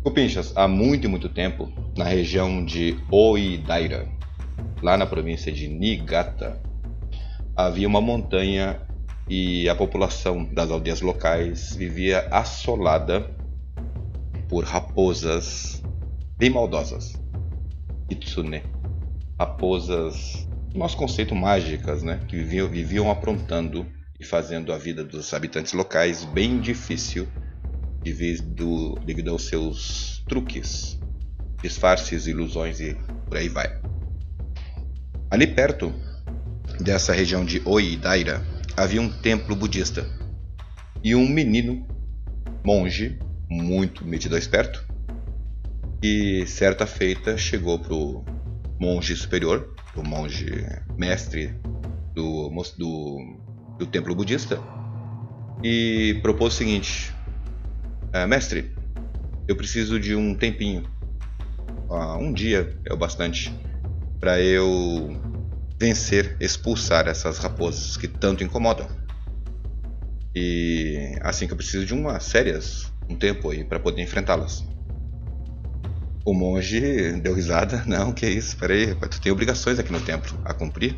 Cupinchas, há muito e muito tempo, na região de Oidaira, lá na província de Niigata, havia uma montanha e a população das aldeias locais vivia assolada por raposas bem maldosas. Kitsune. Raposas, no nosso conceito, mágicas, né? Que viviam aprontando e fazendo a vida dos habitantes locais bem difícil devido aos seus truques, disfarces, ilusões e por aí vai. Ali perto dessa região de Oidaira havia um templo budista e um menino monge muito metido a esperto e certa feita chegou pro monge superior, o monge mestre do templo budista, e propôs o seguinte: mestre, eu preciso de um tempinho, um dia é o bastante, para eu expulsar essas raposas que tanto incomodam. E assim que eu preciso de um tempo aí para poder enfrentá-las. O monge deu risada. Não, que isso, peraí, tu tem obrigações aqui no templo a cumprir.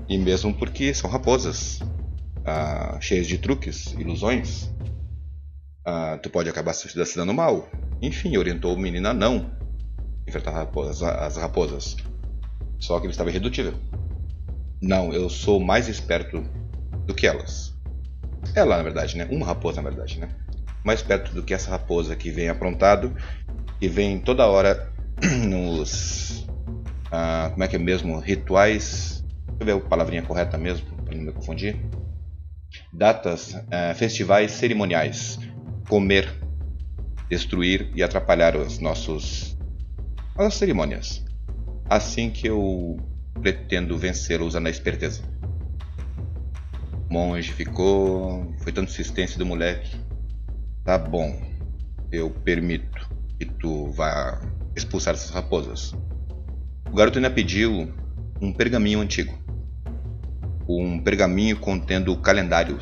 E mesmo porque são raposas, cheias de truques, ilusões, tu pode acabar se dando mal. Enfim, orientou o menino a não enfrentar as raposas. Só que ele estava irredutível. Não, eu sou mais esperto do que elas. Ela, na verdade, né? Uma raposa, na verdade, né? Mais esperto do que essa raposa que vem aprontado e vem toda hora nos... como é que é mesmo? Rituais... Deixa eu ver a palavrinha correta mesmo, para não me confundir. Festivais cerimoniais. Comer, destruir e atrapalhar as nossas cerimônias. Assim que eu pretendo vencê-lo usando a esperteza. O monge foi tanta insistência do moleque. Tá bom, eu permito que tu vá expulsar essas raposas. O garoto ainda pediu um pergaminho antigo. Um pergaminho contendo o calendário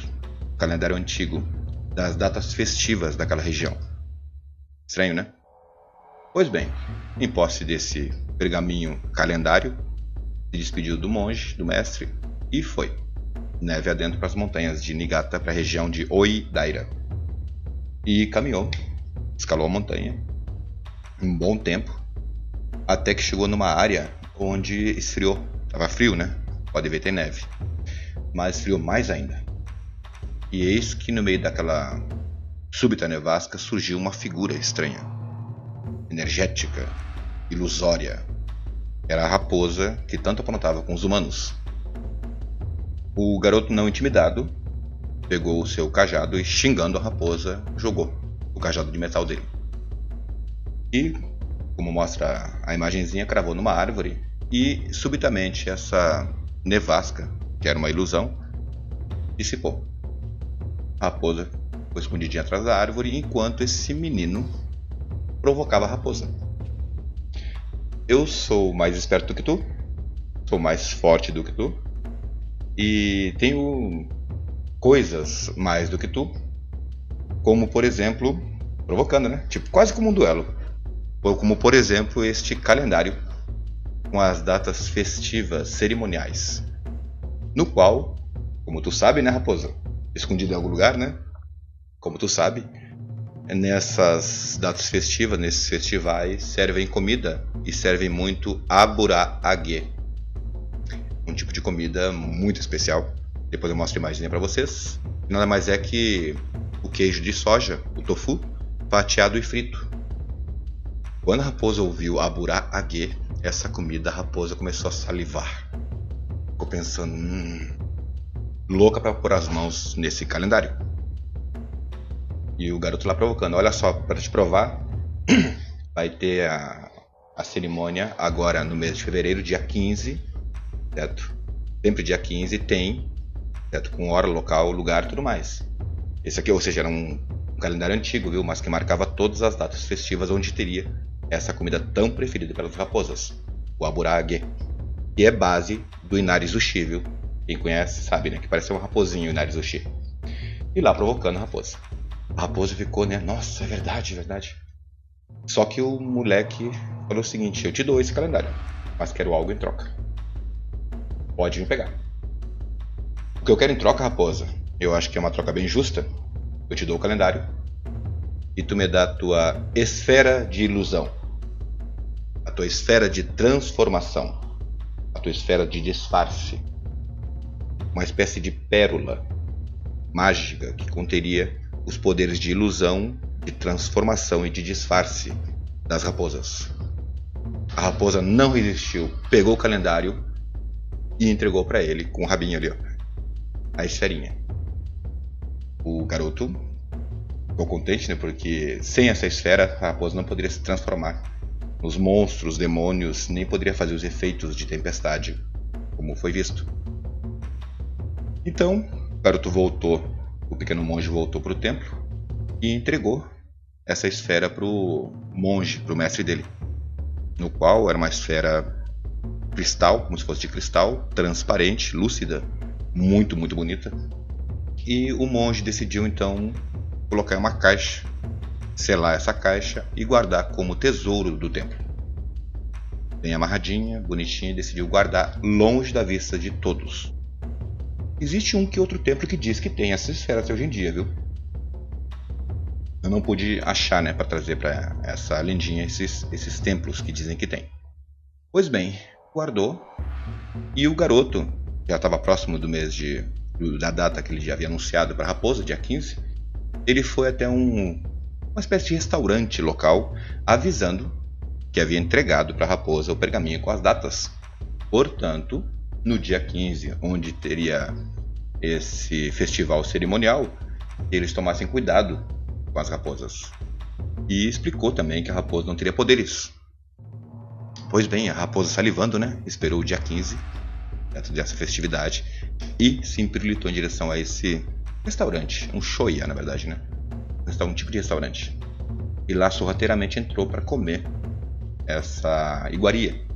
antigo das datas festivas daquela região. Estranho, né? Pois bem, em posse desse pergaminho calendário, se despediu do monge, do mestre, e foi, neve adentro, para as montanhas de Niigata, para a região de Oidaira. E caminhou, escalou a montanha, um bom tempo, até que chegou numa área onde esfriou. Estava frio, né? Pode ver, tem neve. Mas esfriou mais ainda. E eis que no meio daquela súbita nevasca surgiu uma figura estranha, energética, ilusória. Era a raposa que tanto aprontava com os humanos. O garoto, não intimidado, pegou o seu cajado e, xingando a raposa, jogou o cajado de metal dele. E, como mostra a imagenzinha, cravou numa árvore e, subitamente, essa nevasca, que era uma ilusão, dissipou. A raposa foi escondidinha atrás da árvore enquanto esse menino provocava a raposa. Eu sou mais esperto do que tu, sou mais forte do que tu e tenho coisas mais do que tu, como por exemplo, provocando, né? Tipo, quase como um duelo. Como por exemplo este calendário com as datas festivas cerimoniais, no qual, como tu sabe, né, raposa? Escondido em algum lugar, né? Como tu sabe, nessas datas festivas, nesses festivais, servem comida e servem muito abura-age, um tipo de comida muito especial. Depois eu mostro a imagem para vocês. Nada mais é que o queijo de soja, o tofu, fatiado e frito. Quando a raposa ouviu abura-age, essa comida, a raposa começou a salivar. Ficou pensando, louca para pôr as mãos nesse calendário. E o garoto lá provocando: olha só, para te provar, vai ter a cerimônia agora no mês de fevereiro, dia 15, certo? Sempre dia 15 tem, certo? Com hora, local, lugar e tudo mais. Esse aqui, ou seja, era um calendário antigo, viu? Mas que marcava todas as datas festivas onde teria essa comida tão preferida pelas raposas, o abura-age, que é base do Inari-zushi, viu? Quem conhece sabe, né? Que parece um raposinho, o Inari-zushi. E lá provocando a raposa. A raposa ficou, né? Nossa, é verdade, é verdade. Só que o moleque falou o seguinte: eu te dou esse calendário, mas quero algo em troca. Pode me pegar. O que eu quero em troca, raposa, eu acho que é uma troca bem justa. Eu te dou o calendário e tu me dá a tua esfera de ilusão, a tua esfera de transformação, a tua esfera de disfarce, uma espécie de pérola mágica que conteria os poderes de ilusão, de transformação e de disfarce das raposas. A raposa não resistiu, pegou o calendário e entregou para ele com o rabinho ali, ó, a esferinha. O garoto ficou contente, né? Porque sem essa esfera a raposa não poderia se transformar nos monstros, demônios, nem poderia fazer os efeitos de tempestade, como foi visto. Então, o garoto voltou, o pequeno monge voltou para o templo e entregou essa esfera para o monge, para o mestre dele, no qual era uma esfera cristal, como se fosse de cristal, transparente, lúcida, muito, muito bonita. E o monge decidiu então colocar em uma caixa, selar essa caixa e guardar como tesouro do templo. Bem amarradinha, bonitinha, e decidiu guardar longe da vista de todos. Existe um que outro templo que diz que tem essa esfera até hoje em dia, viu? Eu não pude achar, né, para trazer para essa lendinha esses templos que dizem que tem. Pois bem, guardou, e o garoto, já estava próximo do mês da data que ele já havia anunciado para a raposa, dia 15, ele foi até uma espécie de restaurante local, avisando que havia entregado para a raposa o pergaminho com as datas. Portanto, no dia 15, onde teria esse festival cerimonial, eles tomassem cuidado com as raposas. E explicou também que a raposa não teria poderes. Pois bem, a raposa, salivando, né, esperou o dia 15, dentro dessa festividade, e se impelitou em direção a esse restaurante, um shoya, na verdade, né? Um tipo de restaurante. E lá sorrateiramente entrou para comer essa iguaria.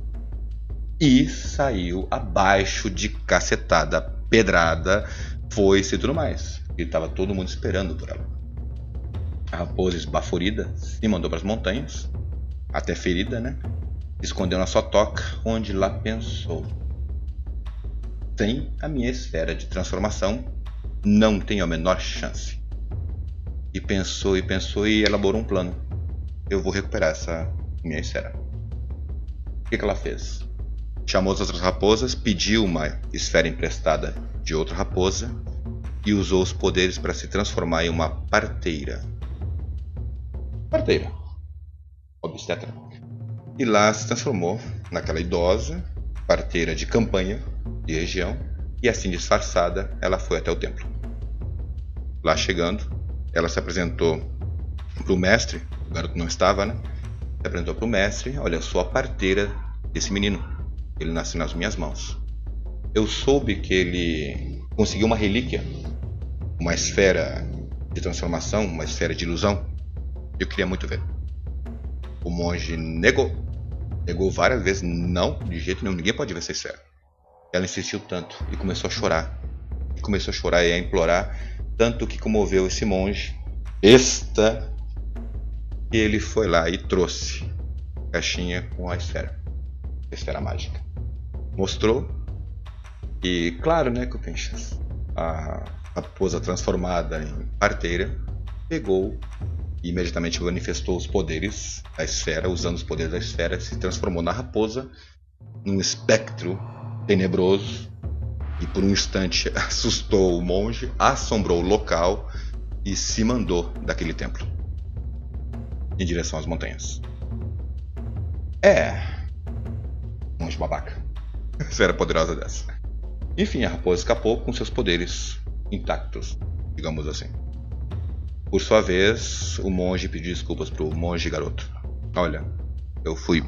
E saiu abaixo de cacetada, pedrada, foice e tudo mais. E estava todo mundo esperando por ela. A raposa, esbaforida, se mandou para as montanhas, até ferida, né? Escondeu na sua toca, onde lá pensou: sem a minha esfera de transformação, não tenho a menor chance. E pensou e elaborou um plano. Eu vou recuperar essa minha esfera. O que ela fez? Chamou as outras raposas, pediu uma esfera emprestada de outra raposa e usou os poderes para se transformar em uma parteira. Parteira. Obstetra. E lá se transformou naquela idosa parteira de campanha de região, e assim disfarçada ela foi até o templo. Lá chegando, ela se apresentou para o mestre. O garoto não estava, né? Se apresentou para o mestre: olha, eu sou a parteira desse menino, ele nasceu nas minhas mãos. Eu soube que ele conseguiu uma relíquia, uma esfera de transformação, uma esfera de ilusão. Eu queria muito ver. O monge negou várias vezes: não, de jeito nenhum, ninguém pode ver essa esfera. Ela insistiu tanto e começou a chorar. E a implorar, tanto que comoveu esse monge besta, e ele foi lá e trouxe a caixinha com a esfera mágica. Mostrou, e claro, né, Cupinchas, a raposa transformada em parteira pegou e imediatamente manifestou os poderes da esfera. Usando os poderes da esfera, se transformou na raposa, num espectro tenebroso, e por um instante assustou o monge, assombrou o local e se mandou daquele templo em direção às montanhas. Monge babaca. Esfera poderosa dessa. Enfim, a raposa escapou com seus poderes intactos, digamos assim. Por sua vez, o monge pediu desculpas pro monge garoto. Olha, eu fui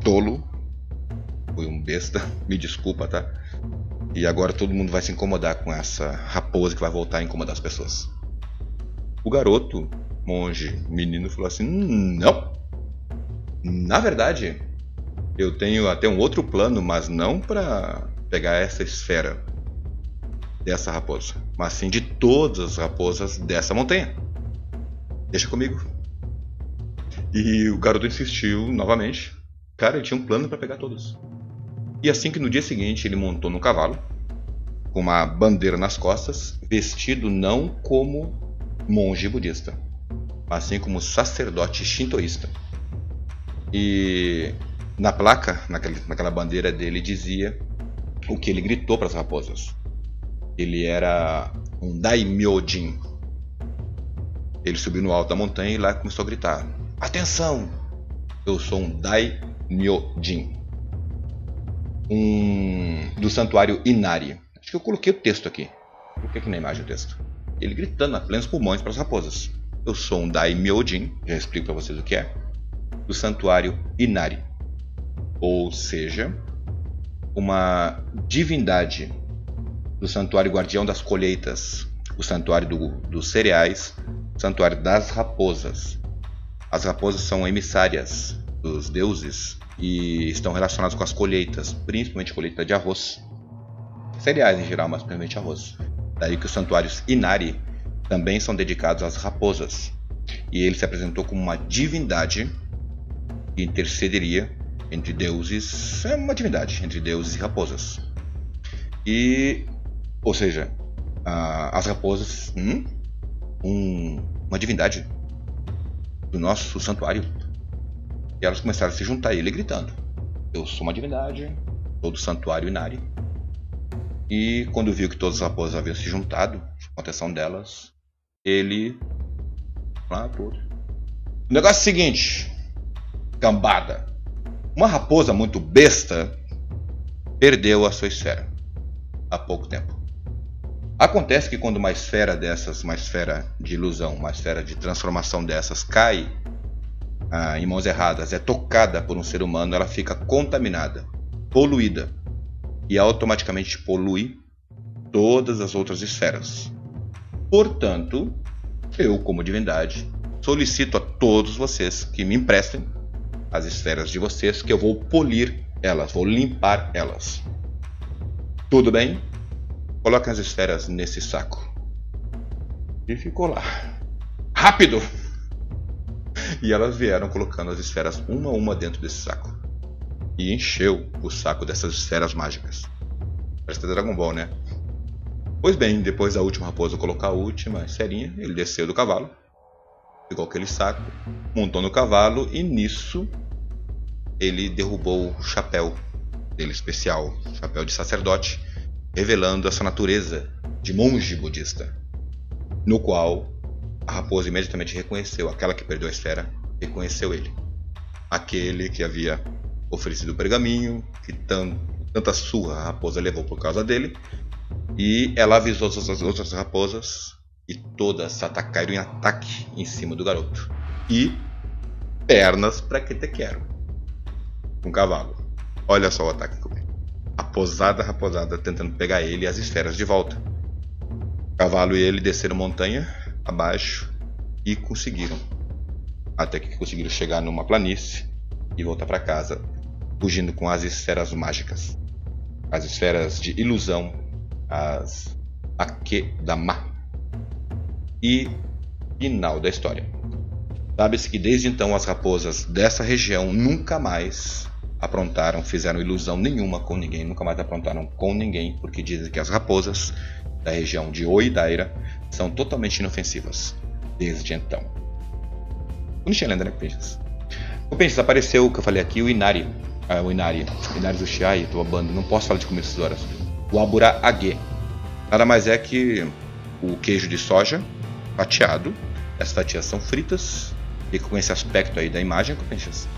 tolo, fui um besta, me desculpa, tá? E agora todo mundo vai se incomodar com essa raposa que vai voltar a incomodar as pessoas. O garoto, monge, menino, falou assim: não! Na verdade, eu tenho até um outro plano, mas não para pegar essa esfera dessa raposa, mas sim de todas as raposas dessa montanha. Deixa comigo. E o garoto insistiu novamente. Cara, ele tinha um plano para pegar todos. E assim que no dia seguinte ele montou no cavalo, com uma bandeira nas costas, vestido não como monge budista, mas sim como sacerdote shintoísta. E na placa, naquela bandeira dele, dizia o que ele gritou para as raposas. Ele era um daimyojin. Ele subiu no alto da montanha e lá começou a gritar: atenção! Eu sou um daimyojin. Do santuário Inari. Acho que eu coloquei o texto aqui. Coloquei aqui na imagem o texto. Ele gritando a plenos pulmões para as raposas. Eu sou um daimyojin, já explico para vocês o que é, do santuário Inari. Ou seja, uma divindade do santuário guardião das colheitas, o santuário dos cereais, o santuário das raposas. As raposas são emissárias dos deuses e estão relacionadas com as colheitas, principalmente colheita de arroz. Cereais em geral, mas principalmente arroz. Daí que os santuários Inari também são dedicados às raposas. E ele se apresentou como uma divindade que intercederia entre deuses, uma divindade entre deuses e raposas. Ou seja, as raposas, uma divindade do nosso santuário. E elas começaram a se juntar a ele gritando: eu sou uma divindade, sou do santuário Inari. E quando viu que todas as raposas haviam se juntado, com a atenção delas, ele... O negócio é o seguinte, cambada. Uma raposa muito besta perdeu a sua esfera há pouco tempo. Acontece que quando uma esfera dessas, uma esfera de ilusão, uma esfera de transformação dessas cai em mãos erradas, é tocada por um ser humano, ela fica contaminada, poluída e automaticamente polui todas as outras esferas. Portanto, eu, como divindade, solicito a todos vocês que me emprestem as esferas de vocês, que eu vou polir elas, vou limpar elas. Tudo bem? Coloquem as esferas nesse saco. E ficou lá. Rápido! E elas vieram colocando as esferas uma a uma dentro desse saco. E encheu o saco dessas esferas mágicas. Parece que é Dragon Ball, né? Pois bem, depois da última raposa colocar a última esferinha, ele desceu do cavalo, pegou aquele saco, montou no cavalo e nisso ele derrubou o chapéu dele especial, chapéu de sacerdote, revelando a sua natureza de monge budista, no qual a raposa imediatamente reconheceu, aquela que perdeu a esfera, reconheceu ele. Aquele que havia oferecido o pergaminho, que tanta surra a raposa levou por causa dele, e ela avisou as outras raposas e todas atacaram em ataque em cima do garoto. E pernas pra que te quero. Um cavalo. Olha só o ataque que eu vi. Raposada tentando pegar ele e as esferas de volta. O cavalo e ele desceram montanha abaixo e conseguiram. Até que conseguiram chegar numa planície e voltar para casa, fugindo com as esferas mágicas. As esferas de ilusão, as Akedama. E final da história. Sabe-se que desde então as raposas dessa região nunca mais fizeram ilusão nenhuma com ninguém, nunca mais aprontaram com ninguém, porque dizem que as raposas da região de Oidaira são totalmente inofensivas desde então. Bonitinha a lenda, né, Pinches? O Pinches, apareceu o que eu falei aqui, o Inari do Shiai, tua banda, não posso falar de comida essas horas. O Abura Age. Nada mais é que o queijo de soja fatiado. As fatias são fritas, fica com esse aspecto aí da imagem, Pinches.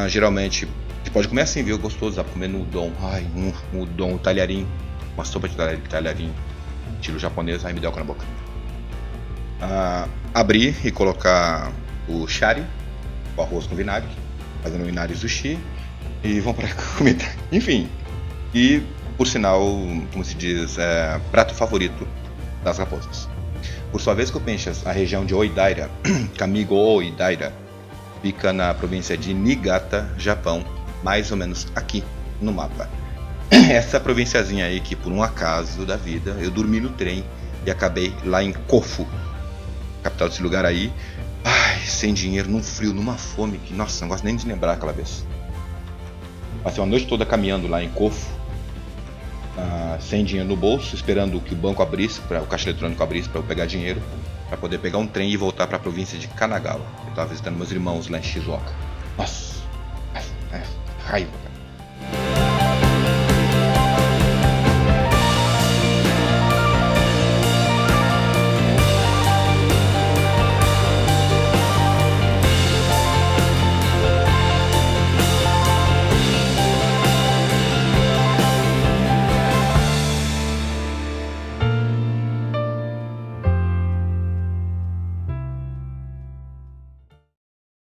Geralmente você pode comer assim, viu? Gostoso, dá pra comer no udon. Ai, um udon, um talharim. Uma sopa de talharim, estilo japonês. Ai, me deu água na boca. Abrir e colocar o shari, o arroz com vinagre, fazendo um inari sushi. E vamos para a comida. Enfim. E, por sinal, como se diz, prato favorito das raposas. Por sua vez, Copinchas, a região de Oidaira, Kamigo Oidaira, fica na província de Niigata, Japão, mais ou menos aqui no mapa. Essa provinciazinha aí que, por um acaso da vida, eu dormi no trem e acabei lá em Kofu, capital desse lugar aí. Ai, sem dinheiro, num frio, numa fome que, nossa, não gosto nem de lembrar aquela vez. Passei uma noite toda caminhando lá em Kofo, sem dinheiro no bolso, esperando que o banco abrisse, o caixa eletrônico abrisse para eu pegar dinheiro, para poder pegar um trem e voltar para a província de Kanagawa. Eu estava visitando meus irmãos lá em Shizuoka. Nossa, raiva.